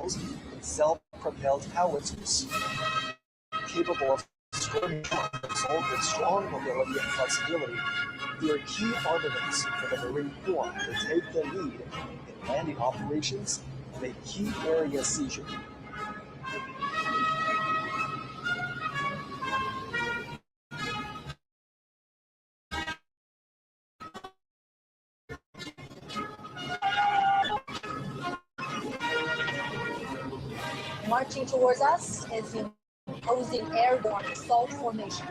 missiles and self-propelled howitzers. Capable of strong result with strong mobility and flexibility, they are key armaments for the Marine Corps to take the lead in landing operations and a key area seizure. Marching towards us is the opposing airborne assault formation.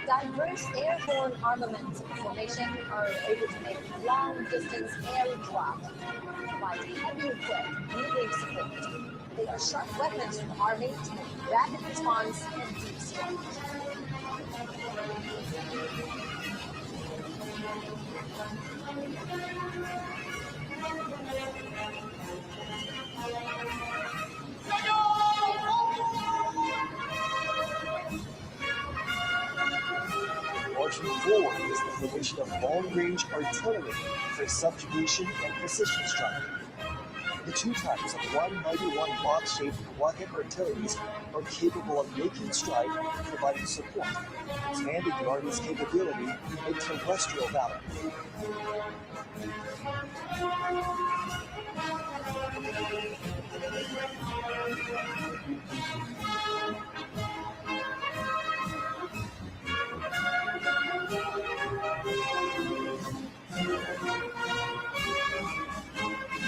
Diverse airborne armaments formation are able to make long-distance aircraft, provide heavy equipped moving support. They are sharp weapons for the Army to make rapid response and deep strike. Marching forward is the formation of long-range artillery for subjugation and precision strike. The two types of 191 box-shaped rocket artilleries are capable of making strike and providing support, expanding the Army's capability in terrestrial battle.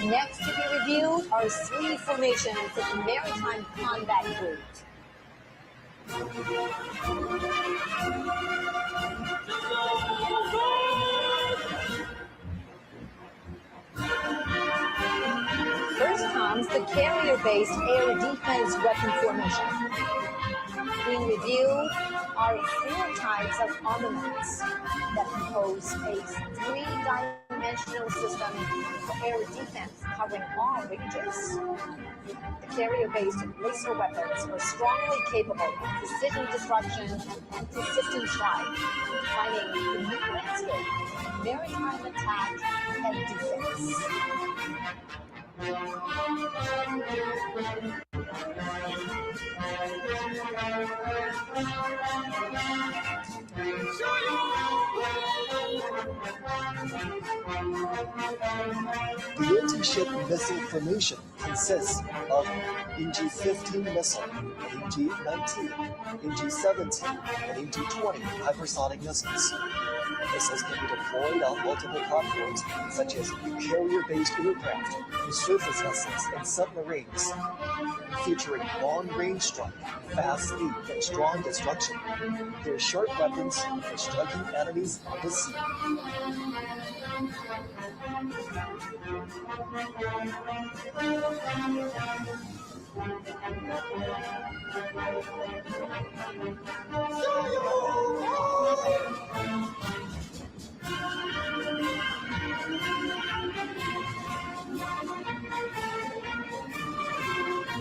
Next to be reviewed are three formations of the Maritime Combat Group. First comes the carrier-based air defense weapon formation. Being reviewed are four types of armaments that compose a three-dimensional system for air defense covering all ranges. The carrier-based laser weapons are strongly capable of precision destruction and persistent strike, defining the new landscape of maritime attack and defense. The anti-ship missile formation consists of NG-15 missile, NG-19, NG-17, and NG-20 hypersonic missiles. Missiles can be deployed on multiple platforms, such as carrier-based aircraft, surface vessels, and submarines, featuring long-range strike, fast speed, and strong destruction. They're sharp weapons for striking enemies on the sea.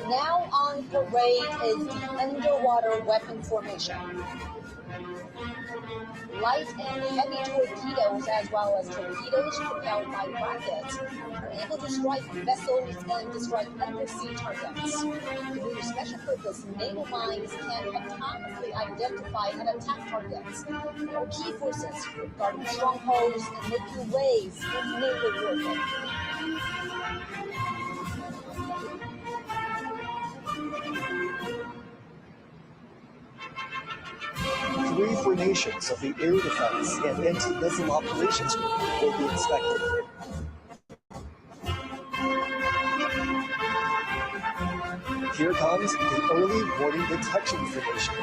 Now on parade is the underwater weapon formation. Light and heavy torpedoes, as well as torpedoes propelled by rockets, are able to strike vessels and to strike undersea targets. The new special purpose naval mines can autonomously identify and attack targets. They are key forces for guarding strongholds and making waves in naval warfare. Three formations of the Air Defense and Anti-Missile Operations Group will be inspected. Here comes the Early Warning Detection Formation.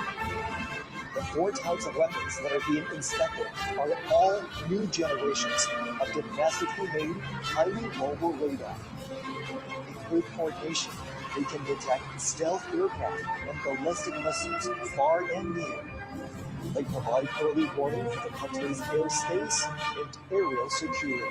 The four types of weapons that are being inspected are all new generations of domestically made, highly mobile radar. With coordination, they can detect stealth aircraft and ballistic missiles far and near. They provide early warning for the country's airspace and aerial security.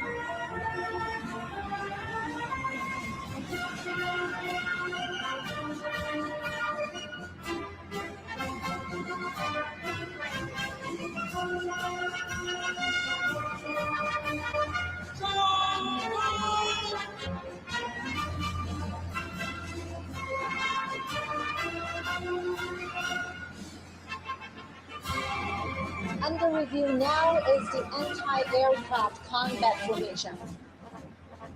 in review now is the anti-aircraft combat formation.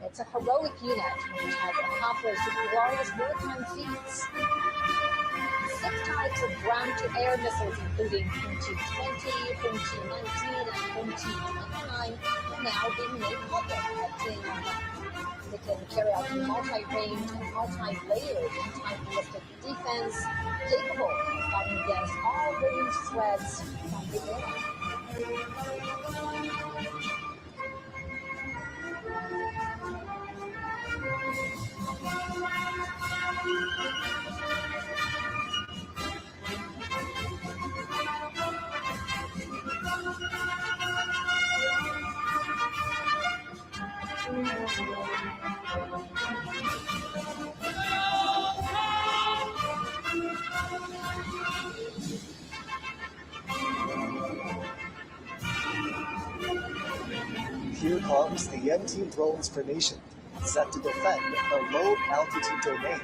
It's a heroic unit which has accomplished glorious wartime feats. 6 types of ground-to-air missiles, including MT-20, MT-19, and MT-29, are now being made public at Tiananmen. They can carry out multi-range and multi-layered anti-ballistic defense, capable of fighting against all range threats from the air. Here comes the anti-drones formation, set to defend a low-altitude domain.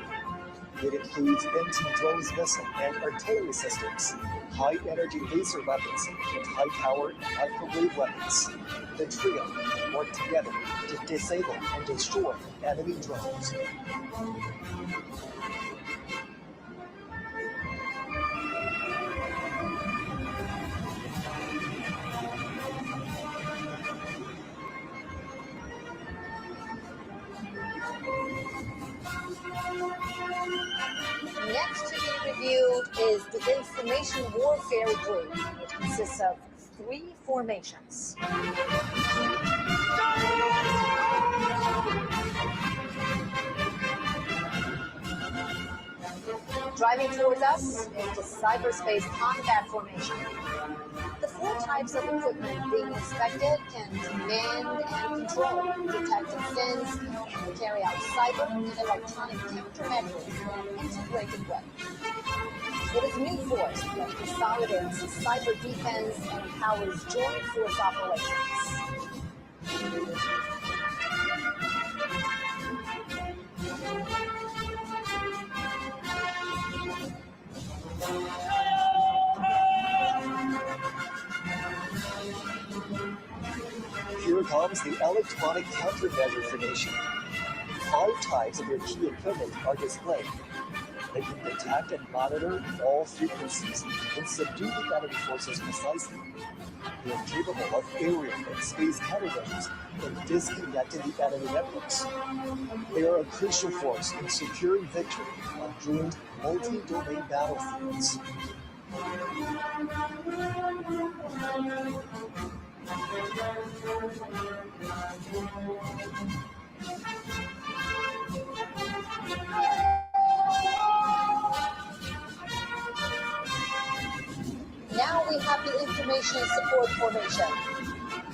It includes anti-drones missile and artillery systems, high-energy laser weapons, and high-power microwave weapons. The trio work together to disable and destroy enemy drones. Next to be reviewed is the Information Warfare Group, which consists of 3 formations. Driving towards us is the cyberspace combat formation. The 4 types of equipment being inspected can command and control, detect defense, and carry out cyber and electronic countermeasures in an integrated way. It is a new force that consolidates cyber defense and empowers joint force operations. Here comes the electronic countermeasure formation. 5 types of their key equipment are displayed. They can detect and monitor all frequencies and subdue the enemy forces precisely. They are capable of aerial and space countermeasures and disconnecting the enemy networks. They are a crucial force in securing victory on doomed multi-domain battlefields. Now we have the Information Support Formation.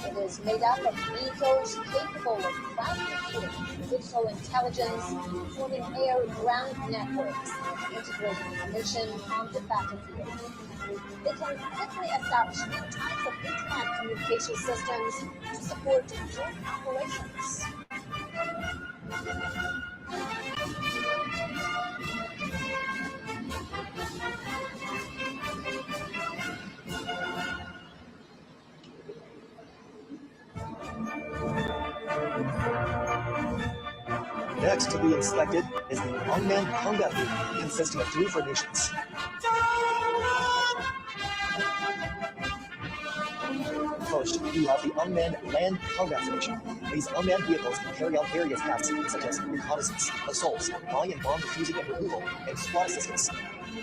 It is made up of vehicles capable of cloud computing, digital intelligence, forming air-ground networks, and integrating information on the battlefield. They can quickly establish new types of internet communication systems to support joint operations. Next to be inspected is the unmanned combat group, consisting of 3 formations. First, we have the unmanned land combat formation. These unmanned vehicles can carry out various tasks such as reconnaissance, assaults, mine and bomb defusing and removal, and SWAT assistance.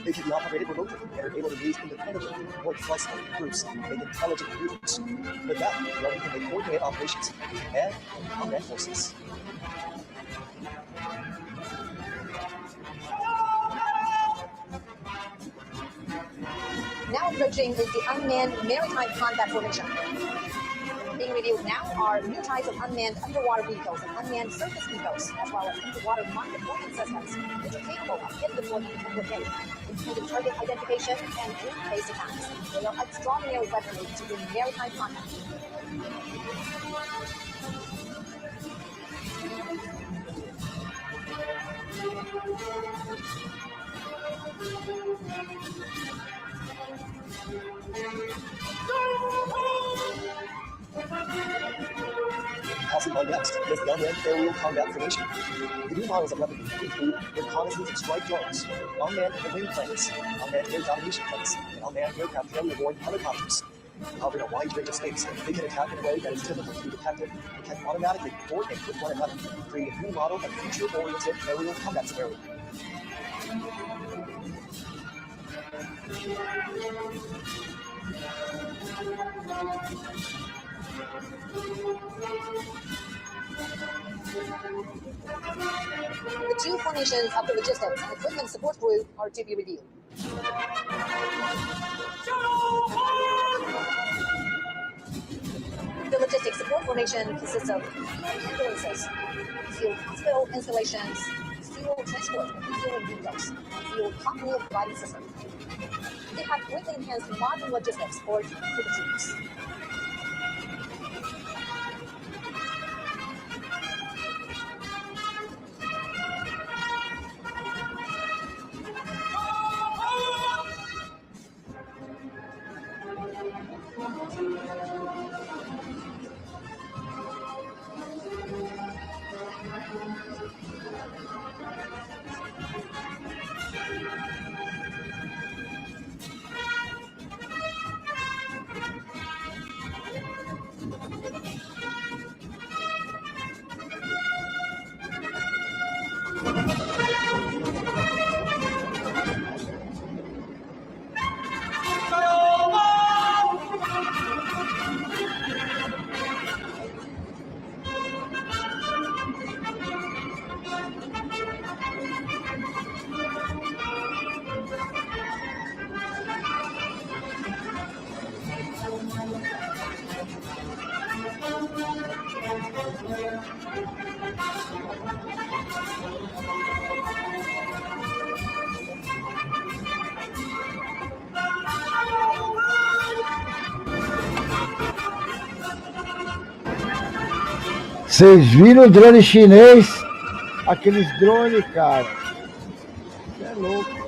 They can be operated remotely and are able to move independently, work flexibly in groups, make intelligent maneuvers. With that, the Army can coordinate operations with command and combat forces. Now approaching is the unmanned maritime combat formation. Being reviewed now are new types of unmanned underwater vehicles and unmanned surface vehicles, as well as underwater mine deployment systems, which are capable of hit deployment and grenade, including target identification and group-based attacks. They are extraordinary weaponry to win maritime combat. Passing on next is the unmanned aerial combat formation. The new models of weaponry include reconnaissance and strike drones, unmanned wing planes, unmanned air domination planes, and unmanned aircraft carrier-borne helicopters. Covering a wide range of space, they can attack in a way that is difficult to be detected and can automatically coordinate with one another, creating a new model of future-oriented aerial combat scenario. The two formations of the logistics and equipment support group are to be reviewed. The logistics support formation consists of field ambulances, field hospital installations, field transport, field vehicles, field hot meal providing system. They have greatly enhanced modern logistics support for the troops. Vocês viram o drone chinês? Aqueles drones, cara. Você é louco.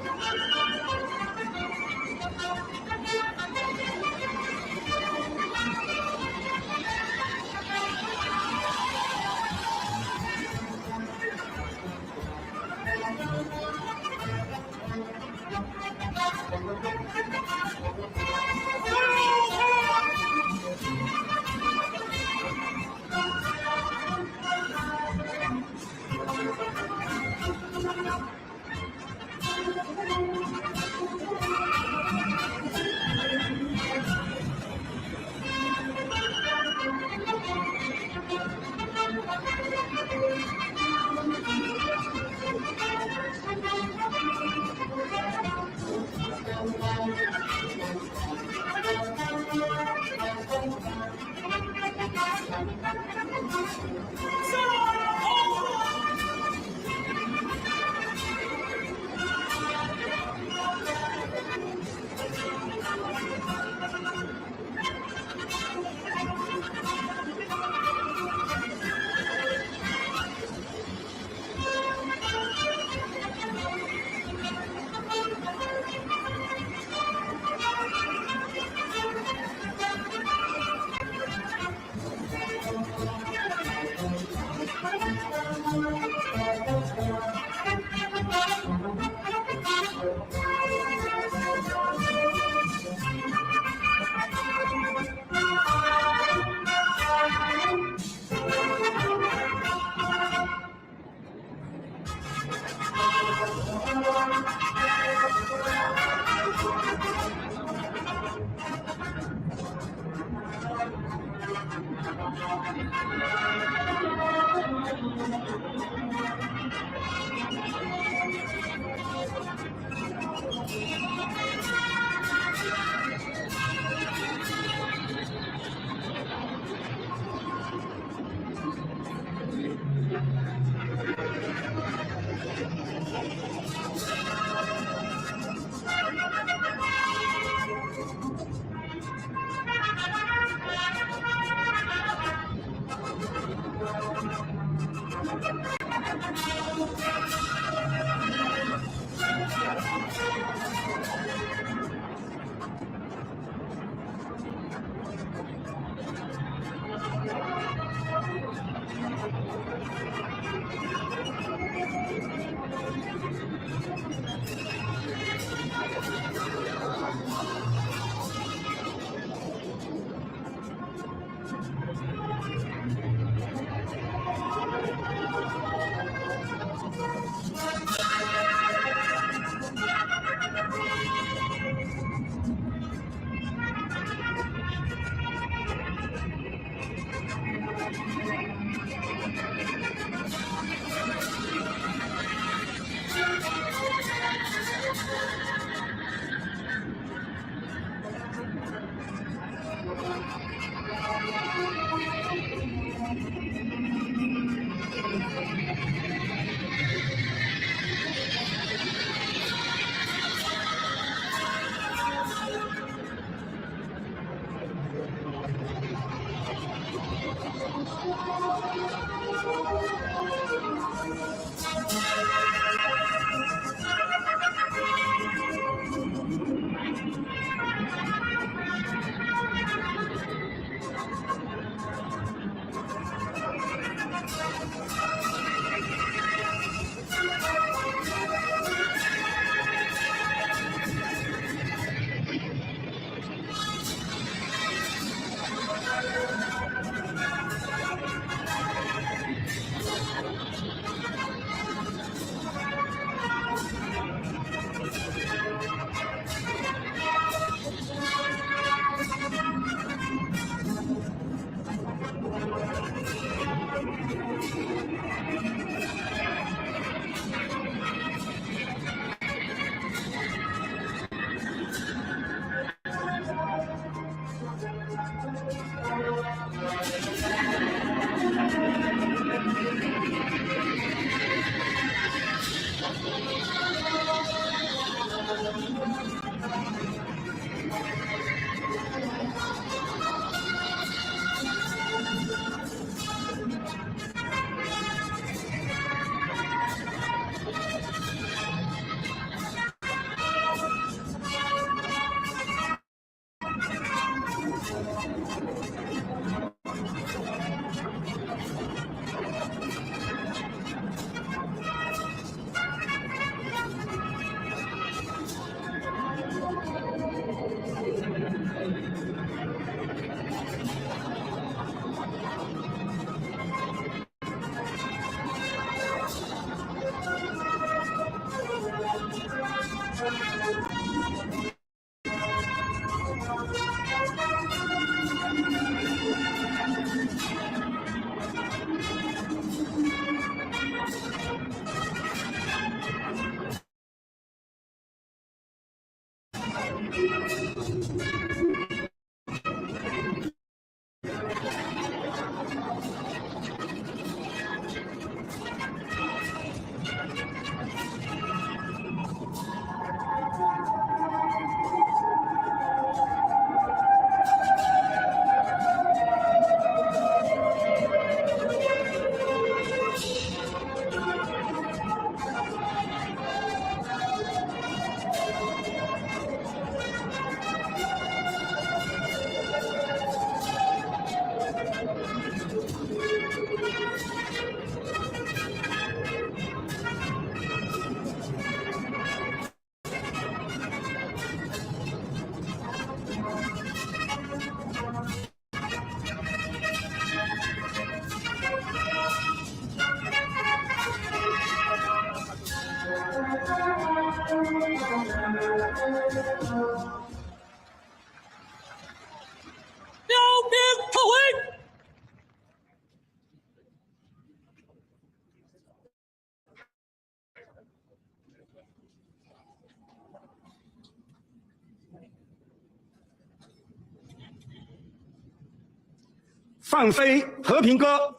放飞和平鸽。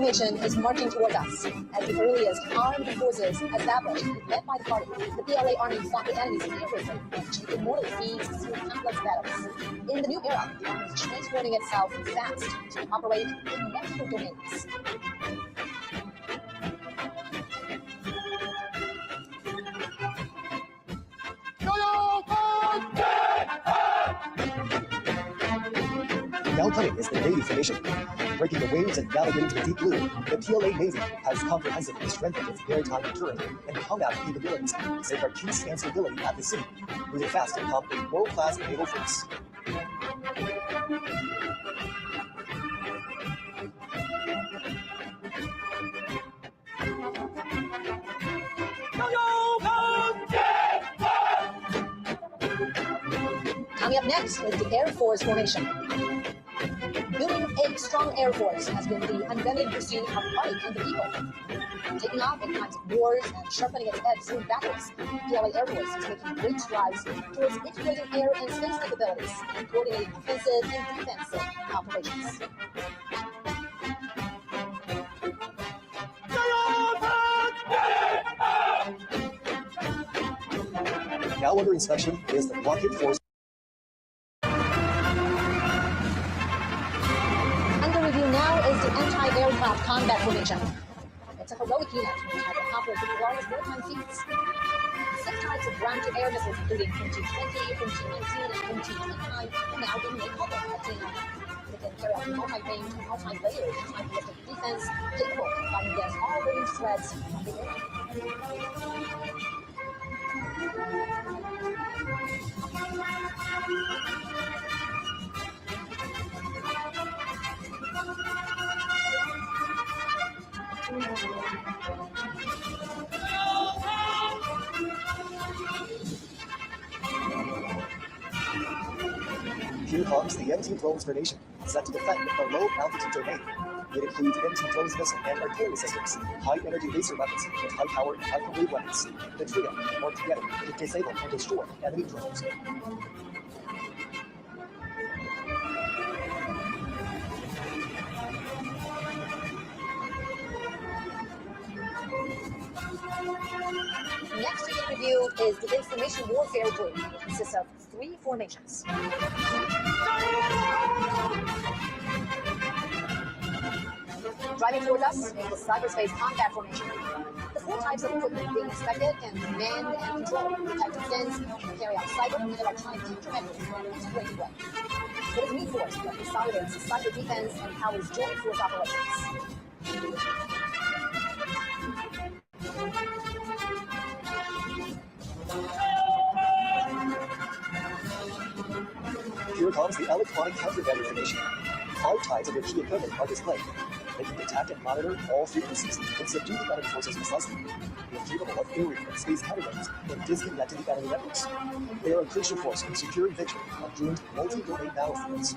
formation is marching toward us. As the earliest armed forces established, led by the party, the PLA army fought the enemy fearlessly and achieved immortal feats through complex battles. In the new era, the army is transforming itself fast to operate in multiple domains. Now coming is the Navy formation. Breaking the waves and navigating to the deep blue, the PLA Navy has comprehensively strengthened its maritime deterrent and combat capabilities to safeguard peace and stability at the sea, moving fast to become a world-class naval force. Coming up next is the Air Force formation. Building a strong Air Force has been the unbending pursuit of art and the people. Taking off in times of wars and sharpening its edge through battles, PLA Air Force is making great strides towards integrating air and space capabilities and coordinating offensive and defensive operations. Now under inspection is the rocket force. Under review now is the anti-aircraft combat formation. It's a heroic unit which has accomplished glorious wartime feats. 6 types of ground-to-air missiles, including MT-20, MT-19, and MT-29, are now being made public at TNI. They can carry out multi-range and multi-layered anti-ballistic defense capable of fighting against all range threats from the air. Here comes the MT drones formation, set to defend the low-altitude domain. It includes MT drones missile and artillery systems, high-energy laser weapons, and high-powered microwave weapons. The trio work together to disable and destroy enemy drones. Next in review is the Information Warfare Group, which consists of 3 formations. Driving towards us is the cyberspace combat formation. The 4 types of equipment being expected can command and control detective sins and carry out cyber and electronic countermeasures in an integrated way. It is new force that consolidates cyber defense and powers joint force operations. Here comes the electronic countermeasure formation. 5 types of your key equipment are displayed. They can detect and monitor all frequencies and subdue the enemy forces precisely. They are capable of area and space countermeasures and disconnecting the enemy networks. They are a crucial force in securing victory of doomed multi-domain battlefields.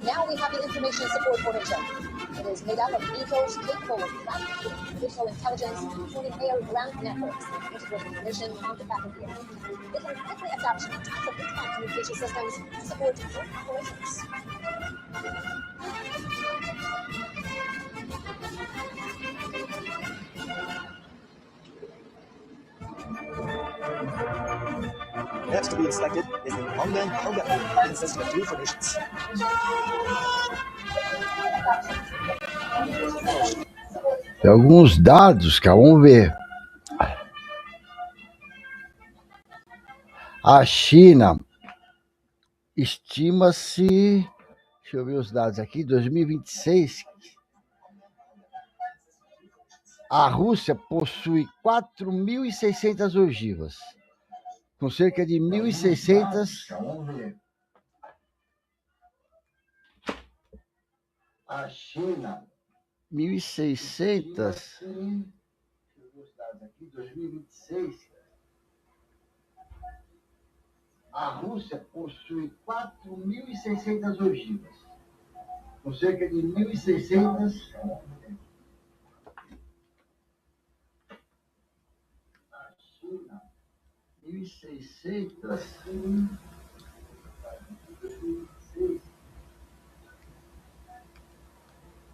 Now we have the Information Support Formation. It is made up of vehicles capable of tracking digital intelligence, including air-ground networks, and integrating information on the battlefield. They can quickly adapt to types of internet communication systems to support joint operations. Next to be inspected is the unmanned combat group, consisting of 2 formations. Tem alguns dados, cara, vamos ver. A China estima-se, deixa eu ver os dados aqui, 2026, a Rússia possui 4.600 ogivas, com cerca de 1.600. Vamos ver. A China, 1.600. Deixa eu ver os dados aqui, 2026. A Rússia possui 4.600 ogivas, com cerca de 1.600. A China 1.600.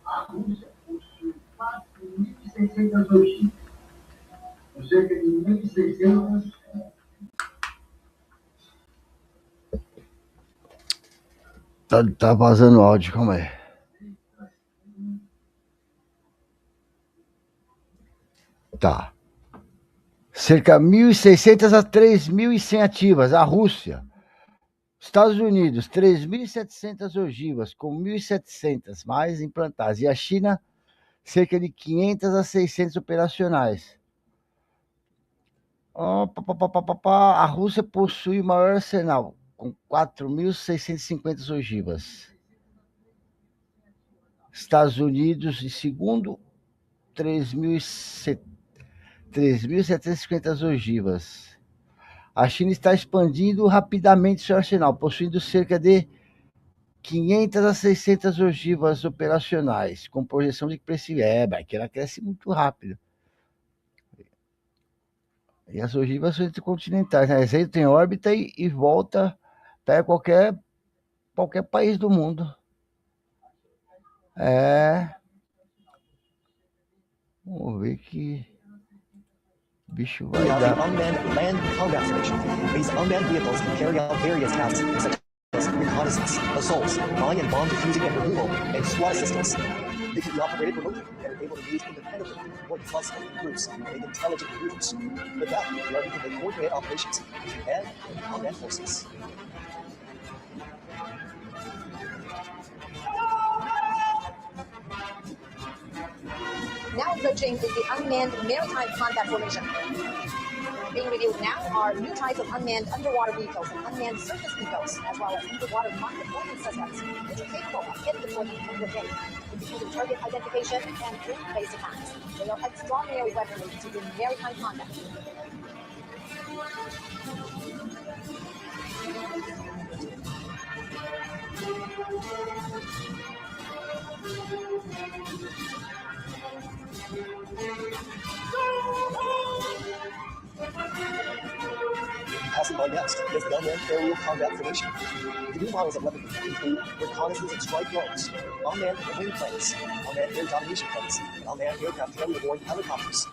A Rússia possui 4.600 ogivas, com cerca de 1.600. Tá vazando o áudio, calma aí. Tá. Cerca de 1.600 a 3.100 ativas. A Rússia. Estados Unidos, 3.700 ogivas, com 1.700 mais implantadas. E a China, cerca de 500 a 600 operacionais. A Rússia possui o maior arsenal, com 4.650 ogivas. Estados Unidos, em segundo, 3.750 ogivas. A China está expandindo rapidamente seu arsenal, possuindo cerca de 500 a 600 ogivas operacionais, com projeção de crescimento. Que ela cresce muito rápido. E as ogivas são intercontinentais, né? Eles entram em órbita e volta para qualquer país do mundo. Vamos ver que bicho vai dar. Unmanned land combat formation. These unmanned vehicles can carry out various tasks such as reconnaissance, assaults, mine and bomb defusing and removal, and SWAT assistance. They can be operated remotely and are able to move independently, work flexibly in groups, and make intelligent maneuvers. With that, the Army can coordinate operations between air and combat forces. Now approaching is the unmanned maritime combat formation. Being reviewed now are new types of unmanned underwater vehicles and unmanned surface vehicles, as well as underwater non-deployment systems, which are capable of hit deployment from within, including target identification and group-based attacks. They are extraordinary weaponry to do maritime combat. Passing by next is the unmanned aerial combat formation. The new models of weaponry include reconnaissance and strike drones, unmanned wing planes, unmanned air domination planes, and unmanned aircraft carrier-borne helicopters.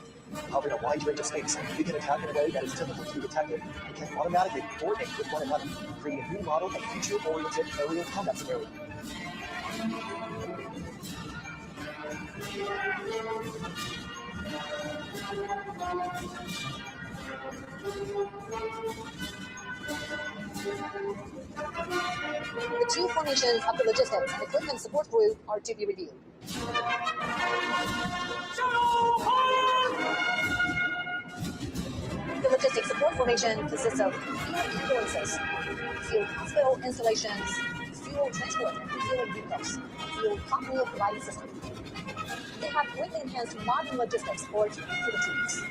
Covering a wide range of space, they can attack in a way that is difficult to be detected and can automatically coordinate with one another, creating a new model of future-oriented aerial combat scenario. The two formations of the logistics and equipment support group are to be reviewed. The logistics support formation consists of field ambulances, field hospital installations, fuel transport and fueling vehicles, and field hot meal providing system. They have greatly enhanced modern logistics support to the troops.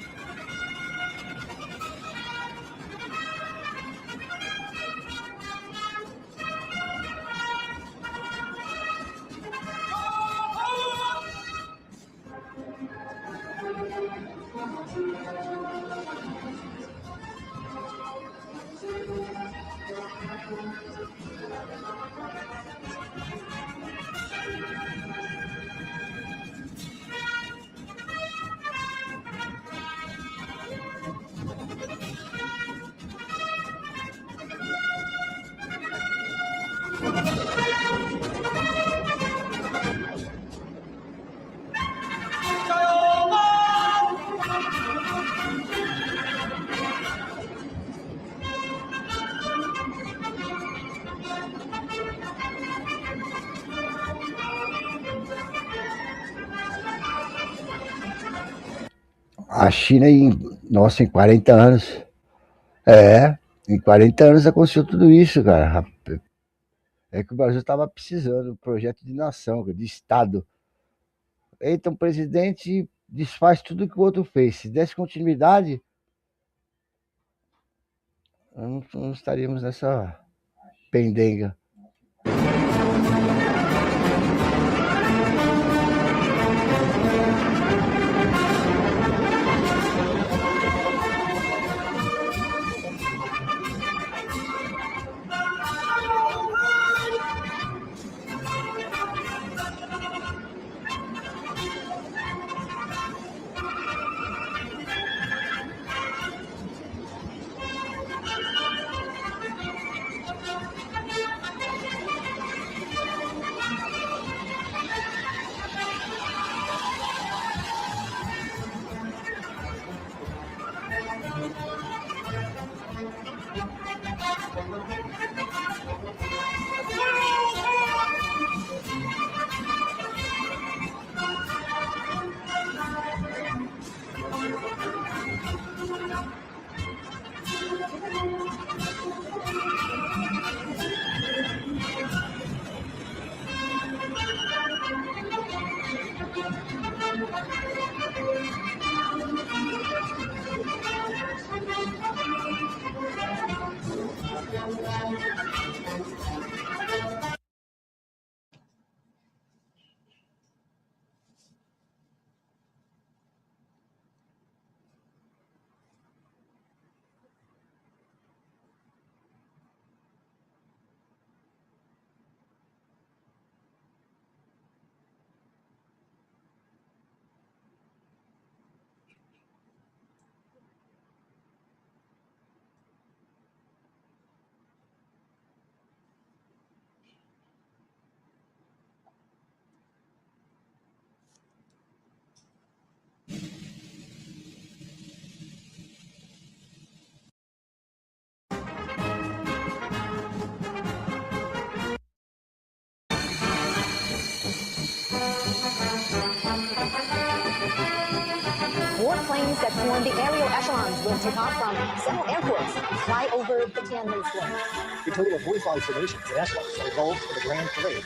A China, em 40 anos. Em 40 anos aconteceu tudo isso, cara. É que o Brasil estava precisando, um projeto de nação, de Estado. Então o presidente desfaz tudo que o outro fez. Se desse continuidade, não estaríamos nessa pendenga. More planes that form the aerial echelons will take off from several airports, fly over the Tiananmen Square. A total of 45 formations and echelons are involved in the Grand Parade.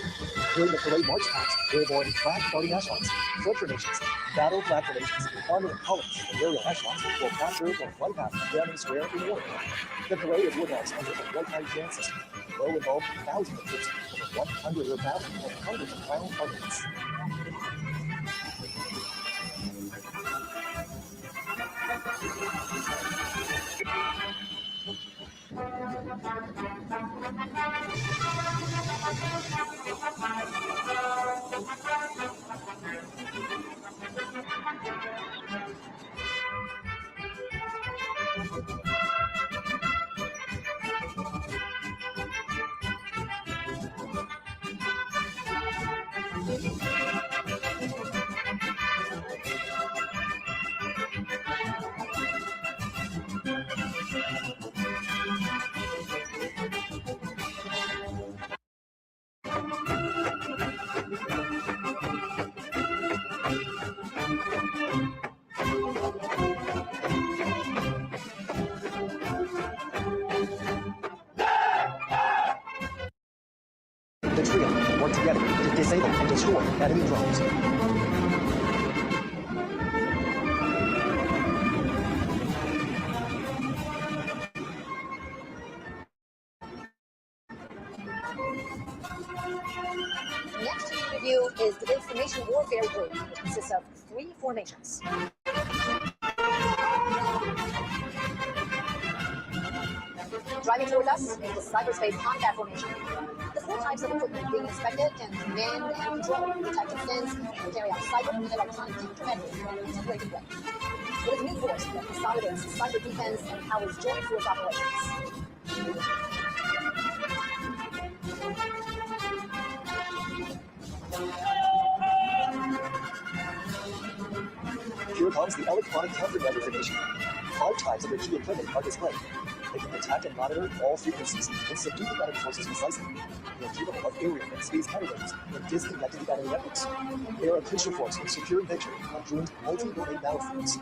During the parade march past, airborne flag starting echelons, float formations, battle flag formations, armor columns, and aerial echelons will pass through or fly past Tiananmen Square in order. The parade is organized under the one-time command system. It will involve thousands of troops, over 100 or 1,000, and hundreds of ground armaments. The trio work together to disable and destroy enemy drones. Next to review is the Information Warfare Group, which consists of 3 formations. Driving towards us is the cyberspace combat formation. The 4 types of equipment being inspected can command and control, detect defense, and carry out cyber and electronic countermeasures in an integrated way. It is a new force that consolidates cyber defense and powers joint force operations. Here comes the electronic countermeasure formation. 5 types of the key equipment are displayed. They can detect and monitor all frequencies and subdue the enemy forces precisely. They are capable of aerial and space countermeasures and disconnecting the enemy networks. They are a crucial force in securing victory on doomed multi-domain battlefields.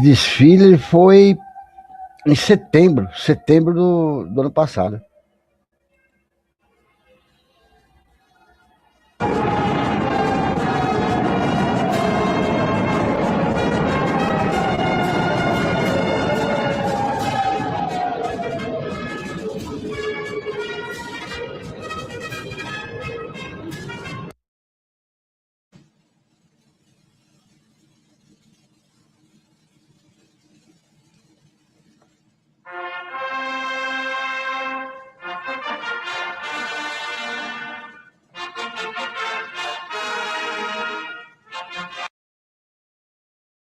Esse desfile foi em setembro do ano passado.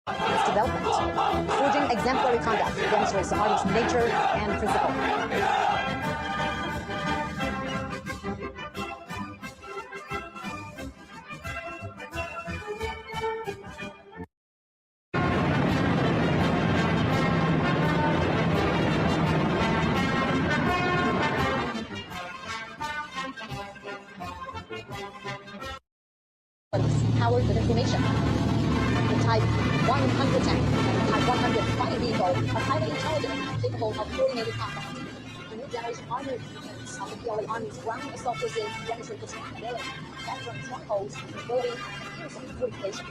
Its development. Forging exemplary conduct demonstrates the artist's nature and principle. Powered with information. The Type 110 and Type 105 vehicle are highly intelligent and capable of coordinated combat. The new generation armored units of the PLA Army's ground assault forces demonstrate the ability, capturing strongholds, mobility, and use of fortification.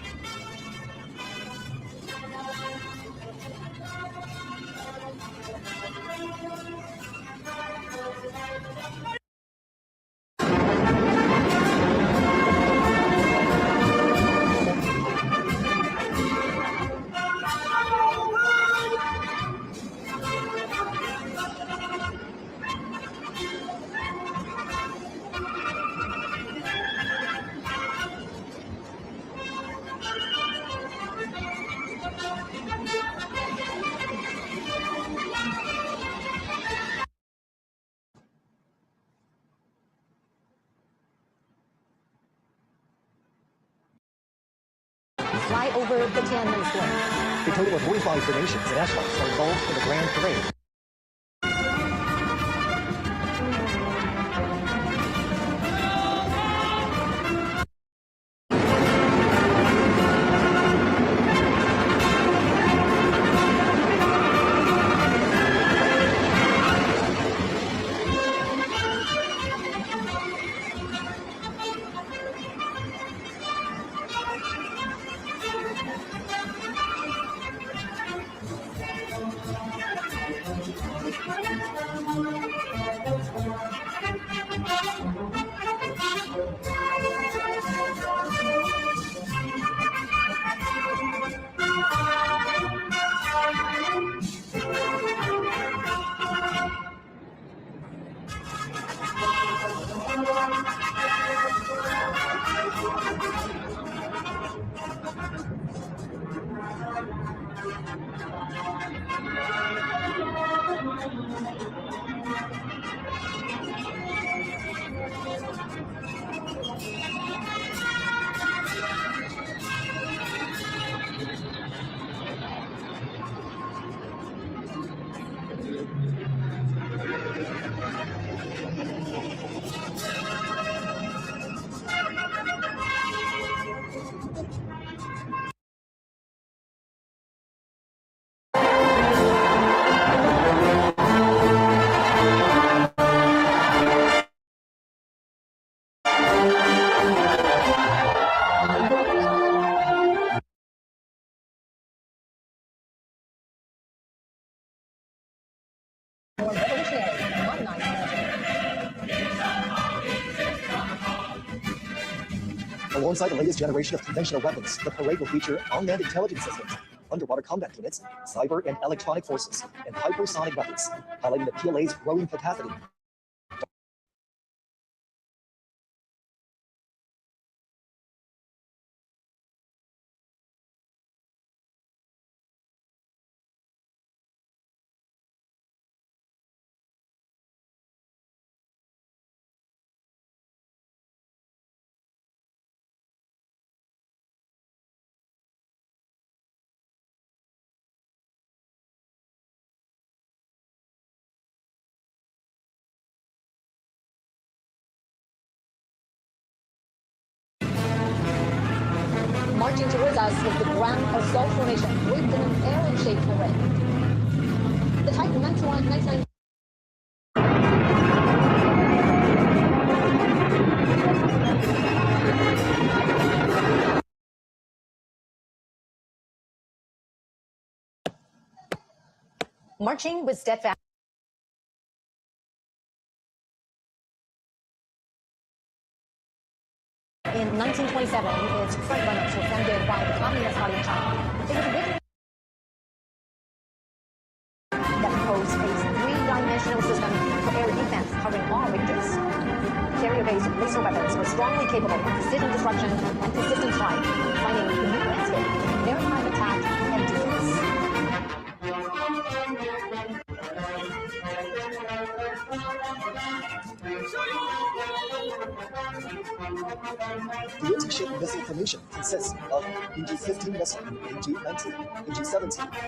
Fly over the Tiananmen Square. A total of 45 formations and echelons are involved in the Grand Parade. Alongside the latest generation of conventional weapons, the parade will feature unmanned intelligence systems, underwater combat units, cyber and electronic forces, and hypersonic weapons, highlighting the PLA's growing capacity. Marching towards us is the ground assault formation, rigged in an air and flag-shaped parade. The type 1999 marching with steadfast. In 1927, its frontrunners were founded by the Communist Party of China. It was originally that proposed a three-dimensional system for air defense covering all ranges. Carrier-based laser weapons were strongly capable of precision destruction and consistent flight, defining the new landscape of maritime attack and defense. The anti-ship missile formation consists of NG-15 missile, NG-19, NG-17.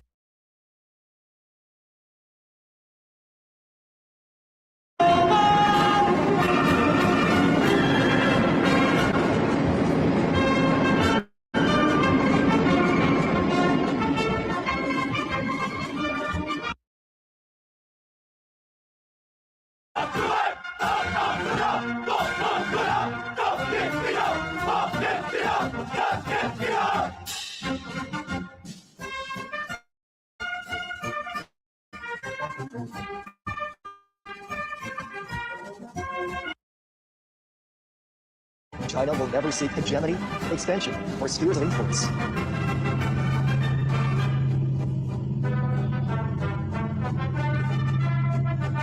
China will never seek hegemony, expansion, or spheres of influence.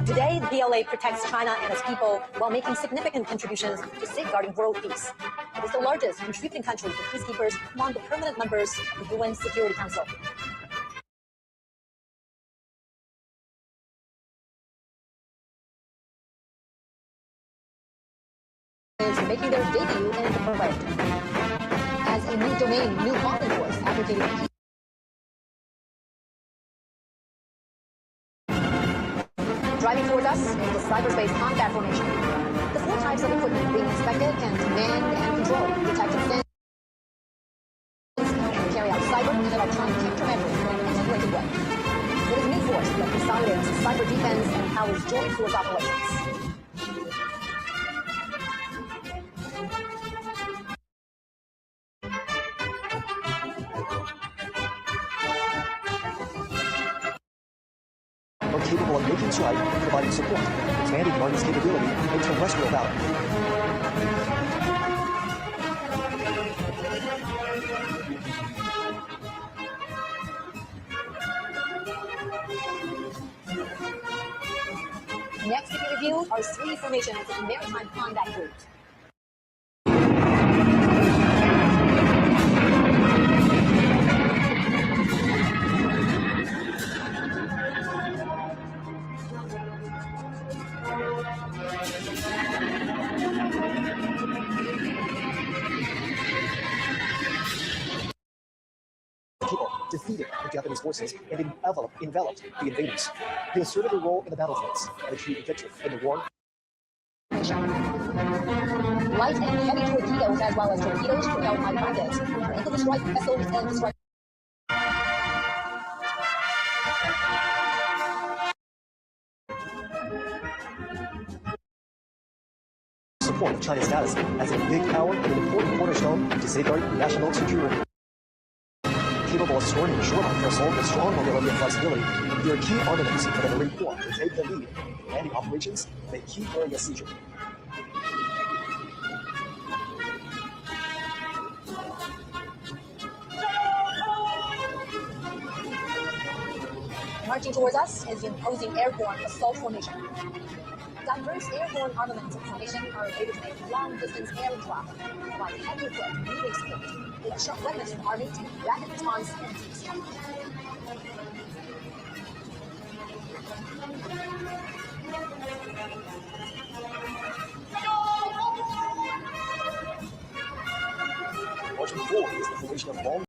Today, the PLA protects China and its people while making significant contributions to safeguarding world peace. It is the largest contributing country for peacekeepers among the permanent members of the UN Security Council. Is making their debut in the parade. As a new domain, new modeling force advocating peace. Driving towards us is the cyberspace combat formation. The four types of equipment being inspected can command and control, detect and carry out cyber and electronic countermeasures in an integrated way. It is a new force that consolidates cyber defense and powers joint force operations. Are capable of making strike and providing support, expanding the Army's capability in terrestrial battle. Next to be reviewed are three formations in maritime combat group. People defeated the Japanese forces and enveloped the invaders. They asserted their role in the battlefields and achieved victory in the war. Light and heavy torpedoes, as well as torpedoes propelled by rockets, are able to strike vessels and strike. Support China's status as a big power and an important cornerstone to safeguard national security. Capable of scoring the shoreline for assault with strong mobility and flexibility, they are key armaments for the Marine Corps to take the lead in landing operations and a key area seizure. Marching towards us is the imposing airborne assault formation. Diverse airborne armaments of formation are able to make long-distance air traffic, provide heavy equipped moving support, with sharp weapons from Army to rapid response and deep strike. Marching forward is the formation of long